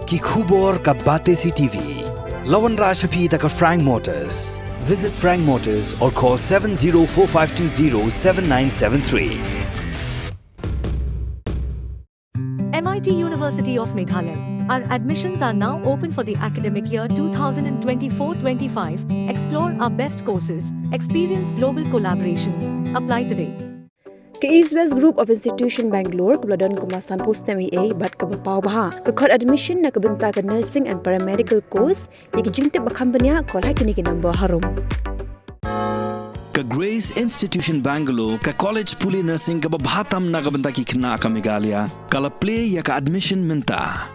ki khubor ka Bate CTV. Lawan Rajaphi taka Frank Motors. Visit Frank Motors or call 7045207973. MIT University of Meghalaya. Our admissions are now open for the academic year 2024-25. Explore our best courses, experience global collaborations. Apply today. Ke East West Group of Institution Bangalore kebeladon kemasan post MA bat ke bapau baha ke kod admission na kebenta ke nursing and paramedical course yang jingtip bakambanya kol hakini ke number harum. Ka Grace Institution Bangalore ka college puli nursing ka babhatam na kabenta ki kena ka Meghalaya kala play ya ka admission menta.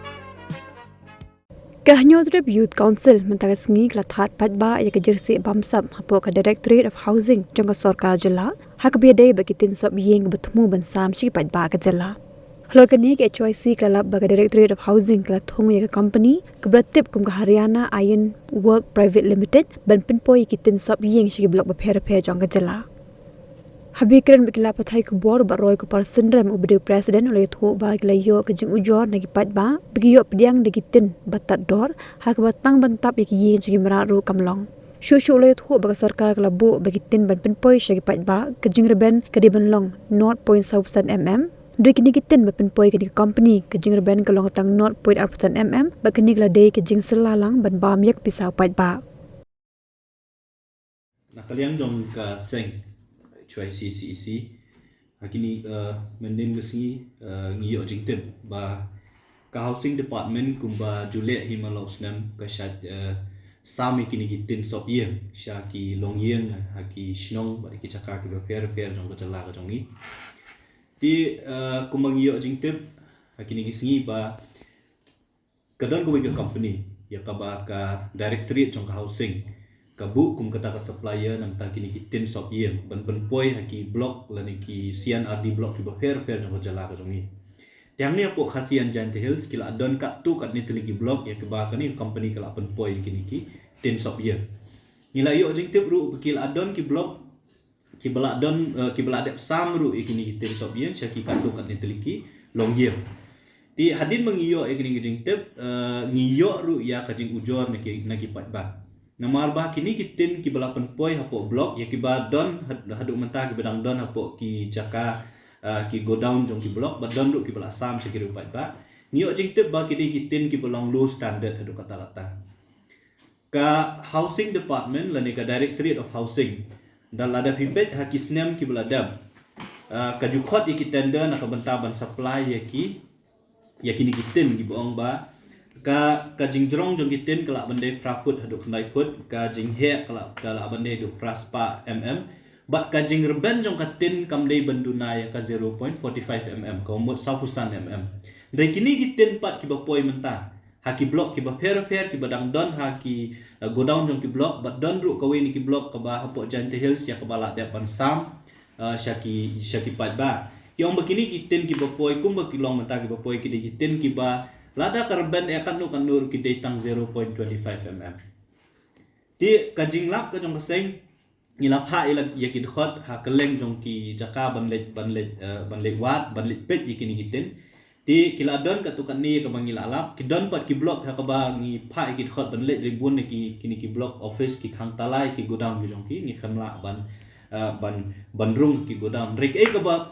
Kahnyodrib Youth Council mentara sengi kelathat padba ya ke jersey bamsam hapo ka Directorate of Housing jangka Sarkar Jilla hak biadai bagi tin sob yeng bertemu bensam si padba ka Jilla. Halor kini ke HYC kelab bagi Directorate of Housing kelat thong ya ke company ke beratip kum ke Haryana Iron Work Private Limited ban pinpoi ki tin sob yeng si blok bapher jangka Jilla. Habikran bikila pathai ku bor baroy ku par syndrome ubde president oleh thu ba glayo ke jing ujor nagi patba bigiyo pediang nagi tin batat dor hak batang bantap yaki yin jing meraru kamlong shu oleh thu ba sarkar kelabu bagi tin ban penpoi shagi patba ke jing reben ke di banlong 0.7% mm dui kini kitin ba penpoi ke di company ke jing reben ke long tang 0.8% mm ba kini gladai ke jing selalang ban bam yak pisau patba nakalian dong ka seng HYC CEC hakini mending ngi ngiyo jingten ba ka housing department kumba Juliet Himalosnam ka shat sami kini gitin sop ye shaki longyeng haki shnong ba ki chaka ki repair jong ka chala ka jongi ti kumba ngiyo jingten hakini gisngi ba kadon ko ga company ya ka ba ka directorate jong ka housing kabu kum kata ka supplier nang tang kini kitin sop yem ban poi haki block lani ki CNRD block ki fair nang jala ka jongi tiang ni apo khasian Giant Hills kila adon ka tu kat ni teliki block ya ke ba ka ni company kala poi kini ki tin sop yem nila yo jing tip ru kila adon ki block ki bala adon ki bala adep sam ru ikini ki tin sop yem syaki ka tu kat ni teliki long yem ti hadin mengiyo ikini jing tip ngiyo ru ya ka jing ujor naki pat ba namar ba kini kitin ki bala penpoi hapo blok ya ki ba don hadu mentah ki bedang don hapo ki jaka ki go down jong ki blok ba don ru ki bala sam sekiri upat ba ngiyo jing tip ba kini kitin ki belong low standard hadu kata-kata ka housing department lani ka Directorate of Housing dan lada pipet haki snem ki bala dam ka jukhot ki tender na ka bentaban supply ya kini kitin ki boong ba ka jing jrong jong gitin kala bande praput hadu khnai put ka jing he kala bande du praspa bat ka jing reben jong katin kamdei banduna ya ka 0.45 mm ka umut 100 mm dai kini gitin pat ki bapoi menta haki blok ki ba per ki badang don haki go down jong ki blok bat don ru ka we ni ki blok ka ba hapo Giant Hills ya ka bala depan sam syaki pat ba ki ong bakini gitin ki bapoi kum ba kilong menta ki bapoi ki gitin ki ba lada karban akan nur ki datang 0.25 mm ti kajing lap ka jong kaseng ngilap ha ila yakid khot ha keleng jong ki jaka banlet wat banlet pet yakini gitin ti kiladon ka tukan ni ka bangila lap ki don pat ki block ha ka ba ngi pha yakid khot banlet ribun ki kini ki block office ki khang talai ki godam ki jong ki ngi khamla bandrung ki godam rek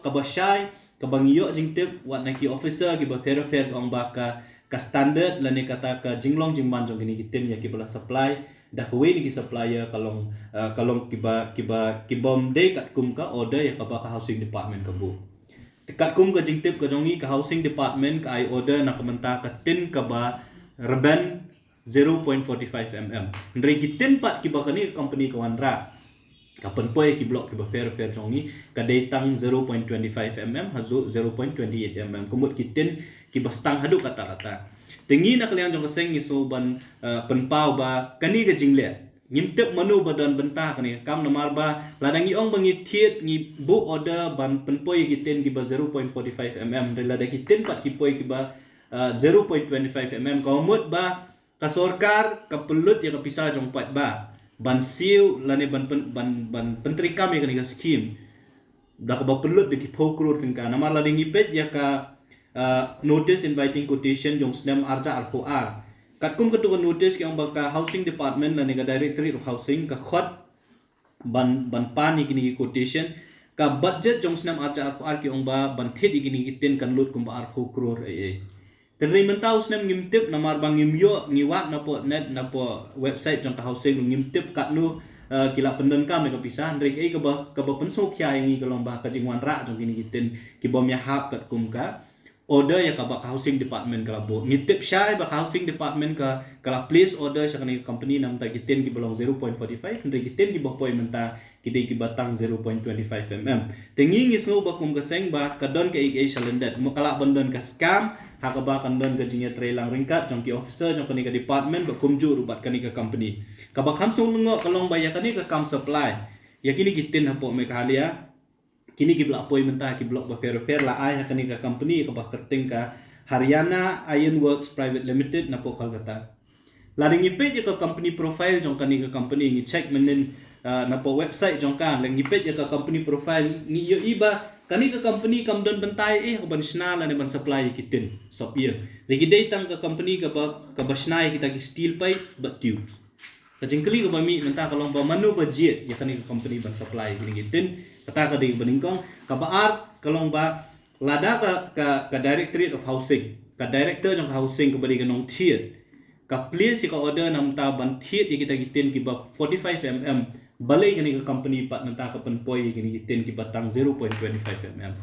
ka ba shai kabangiyo jingtip wat na ki officer ki ba fair ong ba ka standard lani kata ka jinglong jingman jong gini kitin ya ki bala supply dah ko ni ki supplier kalong ki bom day kat kum ka order ya ka ba ka housing department ka bu kat kum ka jingtip ka jongi ka housing department ka ai order na kamenta ka tin ka ba reben 0.45 mm ndre kitin pat ki ba kani company ka wanra kapan poy ki block ki ba fair jongi ka datang 0.25 mm hazu 0.28 mm kumut kitin ki bastang hadu kata-kata tengi nak liang jong kaseng ni so ban penpau ba kani ka jingle ngimtep manu badan bentah kani kam namar ba ladang i ong bangi thiet ngi bu order ban penpoy kitin ki ba 0.45 mm ladang kitin pat ki poy ki ba 0.25 mm kumut ba ka sarkar ka pelut ya ka pisah jong pat ba ban siu lani ban penteri kami kan skim dah ka pelut de ki pokrut kan namar ladang ipet ya ka notice inviting quotation jong snam arja ROR katkum ketu notice ki ong baka housing department la nega directorate of housing ka khot ban pani kini quotation ka budget jong snam arja ROR ki ong ba ban thet igini giten kan lut kum ba 4 crore ai tenri mentau snam ngimtip namar bang ngimyo ngiwat na po net na po website jong ka housing ngimtip kat nu kila pendon kam ka pisah ndrek ai ka ba pensok kya yang kalong ba ka jingwan ra jong kini giten ki bom ya hap kat kum ka order ya ka ba housing department ka bo ngitip syai ba housing department ka kala place order sa kanang company nam ta giten ki belong 0.45 ndrek giten ki ba poi menta ki dei ki batang 0.25 mm tengi ngis no ba kum ka seng ba kadon ka ai salendat mo kala bandon ka scam hakaba kandon ka jingya trelang ringkat jong ki officer jong kani ka department ba kumju rubat kani ka company ka ba khamsung ngo kalong ba ya kani ka kam supply ya kini giten hapo me kalia kini ki blok poi mentah ki blok ba fair la ai kani ka company ka ba kerting ka Haryana Iron Works Private Limited na po Kolkata laring ipet ya ka company profile jong kani ka company ngi check menen na po website jong ka lang ipet ya ka company profile ngi yo iba kani ka company kamdon bentai ka ban snala ne ban supply kitin sop ye lagi dai tang ka company ka ba snai kita ki steel pipes but tubes kajingkali ka ba mi mentah kalong ba manu budget ya kani ka company ban supply kini kitin kata ka ding beningkong ka baar kalong ba lada ka directorate of housing ka director jong housing ka bari ganong thiet ka place ka order nam ta ban thiet kita gitin ki ba 45 mm balai gani ka company pat nanta ka penpoi gani gitin ki batang 0.25 mm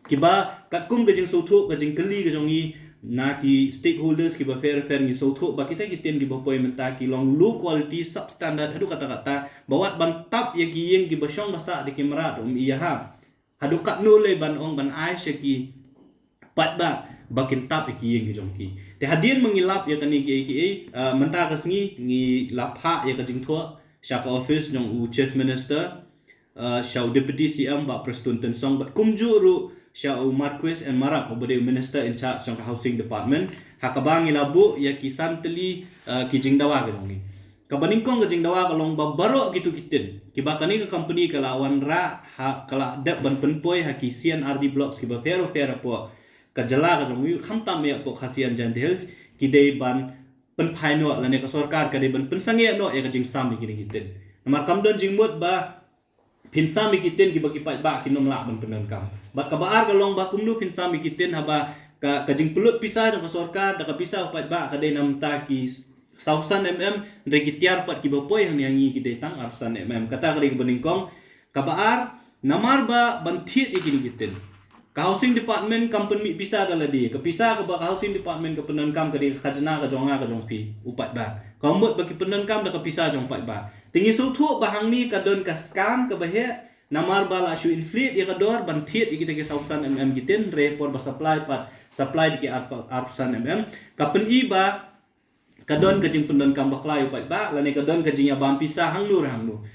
ki ba katkum ka jing sotho ka jing kali ka jong i na ki stakeholders ki ba fair ngi sotho ba kita gitin ki ba poi menta ki long low quality substandard hadu kata-kata bawat ban tap ya ki yeng ki ba syong basa di kamera iya ha hadu kat no le ban ong ban ai ki pat ba bakin tap ki yeng ki jong ki te hadien mengilap ya kani ki menta ka sngi ngi lapha ya ka jing tho sya ka office jong u chief minister sya deputy CM ba Preston Tensong bat kumju ru sya u Marquis and Marak obade minister in charge jong housing department hakabang ilabu ya kisan teli ki jingdawa ka jong ni kabaningkong ka jingdawa ka long babaro gitu kitin kibakani ka company ka lawan ra kala dep ban penpoi haki CNRD blocks ki ba pero po ka jala ka jong yu khamtam ya po khasian jan hills ki dei ban pen phaino la ne ka sarkar ka dei ban pensange no ya ka jing sami kini kitin namar kamdon jingmut ba pinsami kitin ki bagi ba kinom la ban penan kam bat ka baar ka long ba kumnu pinsami kitin haba ka jing pulut pisah jong ka sarkar da ka pisah pat ba ka dei nam ta ki 1000 mm regitiar pat ki bapoi hang yangi ki dei tang 800 mm kata ka ri beningkong ka baar namar ba banthit ikini kitin ka housing department company pisah dala di ka pisah ka ba housing department ka penan kam ka di khajna ka jonga ka jongpi upat ba ka mut bagi penan kam da ka pisah jong pat ba tingi sotho bahang ni ka don ka scam ka bahe namar bala shu inflate ya ka dor ban thiet ikita ke 1000 mm gitin re por ba supply di ke 800 mm ka pen iba kadon ka jing pendon kam baklay pat ba lani kadon ka jing ya bam pisah hang nu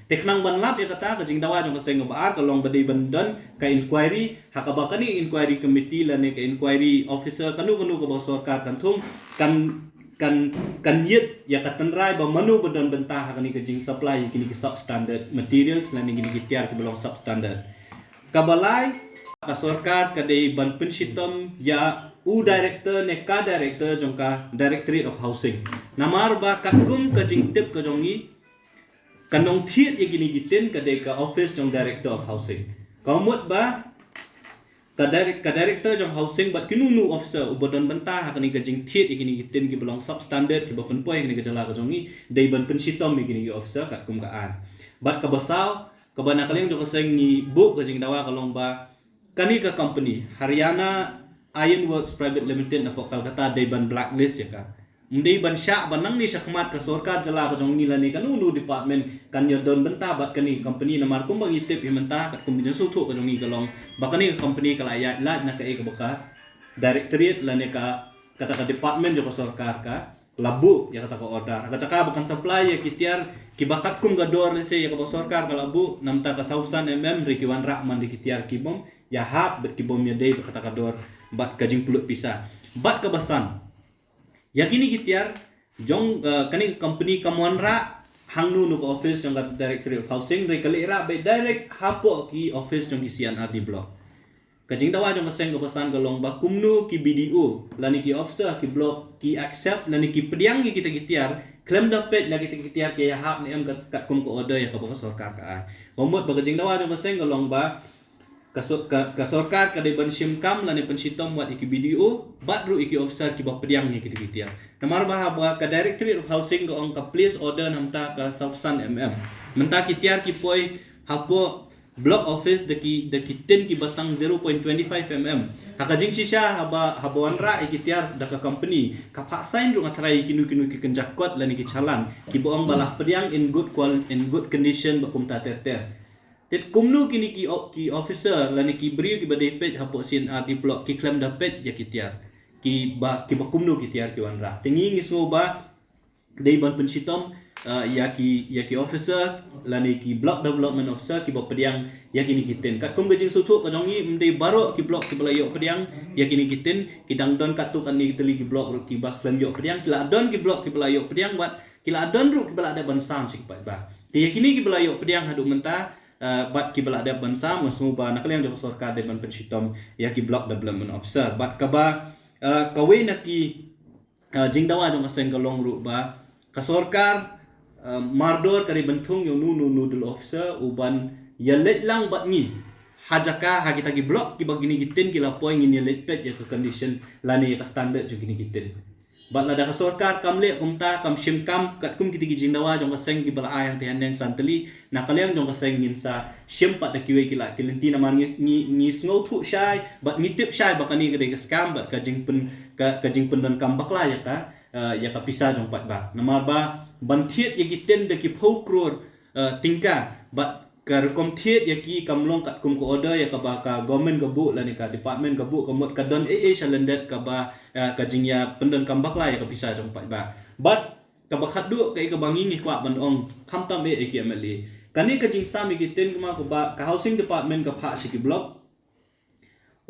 teknang ban lap ya kata ka jing dawa jong ka seng baar ka long badai bandon ka inquiry hakaba kani inquiry committee lani ka inquiry officer kanu ka ba sarkar kan thung kan yet ya katanrai ba manu bandon bentah kani ka jing supply kini ki substandard materials lani gini gitiar ki belong substandard kabalai ka sarkar ka dei ban penshitom ya director ne ka director jong ka directorate of housing namar ba katkum ka jing tip ka jongi kanong thiet ye gini gitin ka de ka office jong director of housing kamut ba ka director jong housing bat kinunu officer ubodon bentah kani ka jing thiet ye gini gitin ki belong substandard ki bapen poi kani ka jala ka jongi dei ban pensitom ye gini officer katkum ka an bat ka basaw ka bana kaleng jong ka seng ni book ka jing dawa ka long ba kani ka company Haryana Iron Works Private Limited na po Kolkata day ban blacklist ya ka Mday ban sya banang ni sakmat ka sarkar jala ka jong nila ni kanunu department kan yodon benta bat kani company na mar kumbang itip himenta kat kumbang sutho ka jong ni kalong bakani company kala ya la na ka e ka baka directorate la ne ka kata ka department jo ka sarkar ka labu ya kata ka order ka caka bukan supply ya kitiar kibakat kum gador se ya ka sarkar ka labu namta ka 1000 mm rikiwan rahman di kitiar kibom ya hap bet kibom ya day kata ka dor bat kajing pulut pisah bat ka basan yakini gitiar jong kani company kamonra hangnu no office jong directorate of housing re kali ra be direct hapo ki office jong CNRD block Kajing tawa jong kaseng ko pasan kalong ba kumnu ki BDO lani ki officer ki block ki accept lani ki pediang ki kita gitiar claim dapat lagi kita gitiar ke ya hak ni am kat kum ko order ya ka ba sarkar ka. Komot ba kajing tawa jong kaseng kalong ba ka sarkar ka de ban shimkam lani pensitom wat iki BDO batru iki officer ki ba pediang ni kita gitiar. Namar ba ka Directorate of Housing ko ang ka place order namta ka Sausan Menta ki tiar ki poi hapo block office deki tin ki batang 0.25 mm hakajing sisha habawan ra ki tiar daka company ka phak sign rung atrai kinu ki kenjakot lani ki chalan ki boong balah pediang in good condition bakum ta ter tet kumnu kini ki officer lani ki brio ki badai page hapo sin di block ki claim dapat ya ki tiar ki ba kumnu ki tiar ki wan ra tingi ngismo ba dei ban pensitom ya ki officer lani ki block development officer ki ba pediang ya kini kiten kat kum gajing sutu ka jongi mde baro ki block ki balayo pediang ya kini kiten ki dangdon kat tu kan ni teli ki block ki ba klan yo pediang kila don ki block ki balayo pediang bat kila don ru ki bala ada bansam sik ba ti ya kini ki balayo pediang hadu menta bat ki bala ada bansam masu ba nakaliang jo sarkar de ban pensitom ya ki block development officer bat ka ba kawe na ki jingdawa jong aseng kalong ru ba ka sarkar mardor kari bentung yung nudul officer uban yalet lang bat ni hajaka hagita ki block ki bagini gitin kila poing ini yalet pet ya ke condition lani ka standard jo gini gitin bat lada ka sarkar kamle kumta kam shimkam kat kum kiti jindawa jong kaseng ki bala ayang tihan yang santeli nakaliang jong kaseng ngin sa shimpat da kiwe kila kilenti naman ni sngo thu shai bat ngitip shai bakani gede ka scam bat ka jing pen kam bakla ya ka pisa jong pat ba namar ba bantiet ya giten de ki phokraur tingka bat kar kom thiet ya ki kamlong kat kum ko order ya ka ba ka government ka bu lani ka department ka bu kamot ka don shalandet ka ba ka jingya pendon kambak la ya ka pisa jong pat ba bat ka ba khadu ka ka bangi ngi kwa ban ong khamtam ki MLA kani ka jing sami giten ma ko ba ka housing department ka pha siki block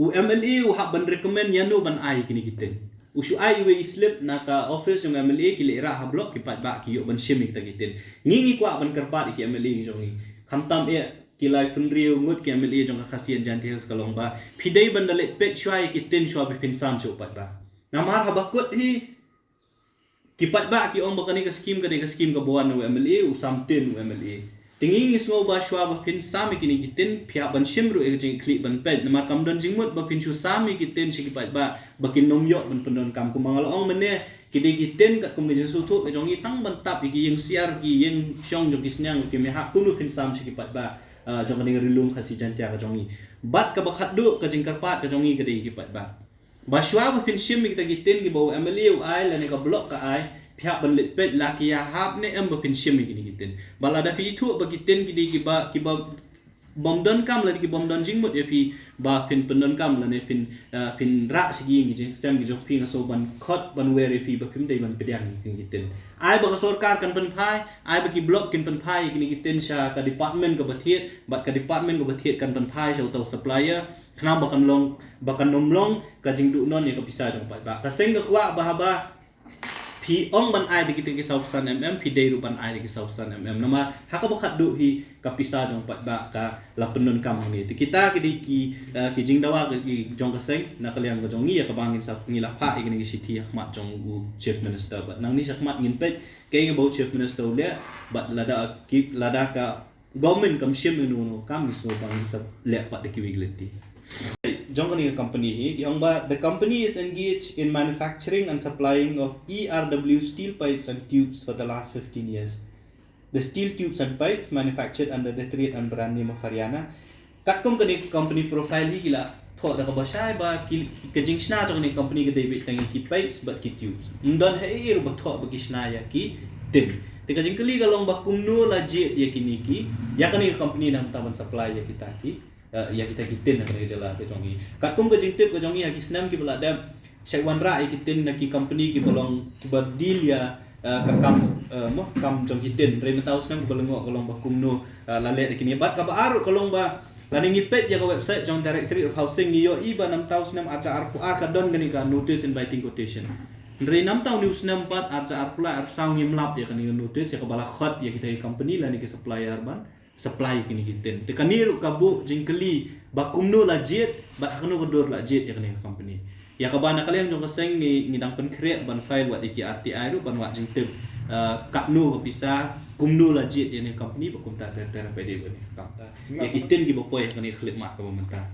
u MLA u hak ban recommend yanu ban ai kini giten usu ai we slip na ka office yung MLA ki lera ha block ki pat ba ki yo ban shimik ta gitin ngingi kwa ban karpat ki MLA jongi khamtam ki lai funriu ngut ki MLA jong ka khasian jan thels kalong ba phidei ban dalet pet shwai ki tin shwa bi fin sam chu pat ba namar ha bakut hi ki pat ba ki ong bakani ka scheme ka buan no MLA u samtin MLA tingi ngismo ba shwa ba fin sami kini gitin phia ban shimru e jing klik ban pet namar kam don jingmut ba fin chu sami gitin sikipat ba bakin nomyo ban pendon kam ku mangal ong mene kidi gitin kat kum jing sutu e jongi tang ban tap ki yang siar ki yang shong jong kisnyang ki me hak kunu fin sam sikipat ba jong ni rilum khasi jantia ka jongi bat ka ba khaddu ka jing karpat ka jongi kidi kipat ba shwa ba fin shim kita gitin ki ba MLA ai la ne ka block ka ai pihak benlit pet laki ya hap ne em bapin shim gini gitin balada fi itu bagitin gidi ki ba bomdon kam la ki bomdon jingmut ya fi ba pin pendon kam la ne pin ra sigi ngi sem gi jok pi ngaso ban khot ban weri fi ba pim dei ban pediang gini gitin ai ba sarkar kan pen phai ai ba ki block kin pen phai gini gitin sha ka department ka bathiet bat ka department ka bathiet kan pen phai sha utau supplier khna bakan nomlong ka jingdu non ya ka pisa jong pat ba ka seng ka kwa ba ba pi ong ban ai de kita ki sausan pi dei ru ban ai de ki sausan nama haka bakhat du hi kapisa jong pat ba ka la penun kam ni ti kita ki jingdawa ki jong kaseng na kaliang ko jong ya ka bangin sa ngila pha i ki city ahmad jong u chief minister but nang ni sakmat ngin pe ke ngi bo chief minister le but lada ka government kam shim no kam ni so bang sa le pat de ki wigleti Jongkani company the company is engaged in manufacturing and supplying of ERW steel pipes and tubes for the last 15 years. The steel tubes and pipes manufactured under the trade and brand name of Haryana. Katkom kani company profile hi gila thot da ka basai ba ki jingshna jongni company ke debit tangi ki pipes but ki tubes. Ndon he ru ba thot ba kishna ya ki tim. Tika jingkali galong ba kumno la jet ya kini ki ya kani company nam taban supply ya kita ki ya kita kitin na kaya jala ke jongi katkum ke jingtip ke jongi ya kisnam ki bala dam shaiwan ra ya kitin na ki company ki bolong ki ba deal ya ka kam jong kitin re metau snam ko lengo kolong ba kumno lale kini bat ka ba aru kolong ba lani ngipet ya ka website jong Directorate of Housing yo iba 6000 aca ar ka don gani ka notice inviting quotation re 6000 news 64 aca ar pula ar saung ngimlap ya kani notice ya ka bala khot ya kita company lani ke supplier ban supply kini kita tekani ru kabu jingkeli bakumno lajit bakno kodor lajit ya kini company ya kabana kalian jong keseng ni dang pen create ban file wat iki RTI ru ban wat jingtem kapno bisa kumno lajit ya ni company bakum ta ter pede bani ya kiten ki bopoy kini khidmat pemerintah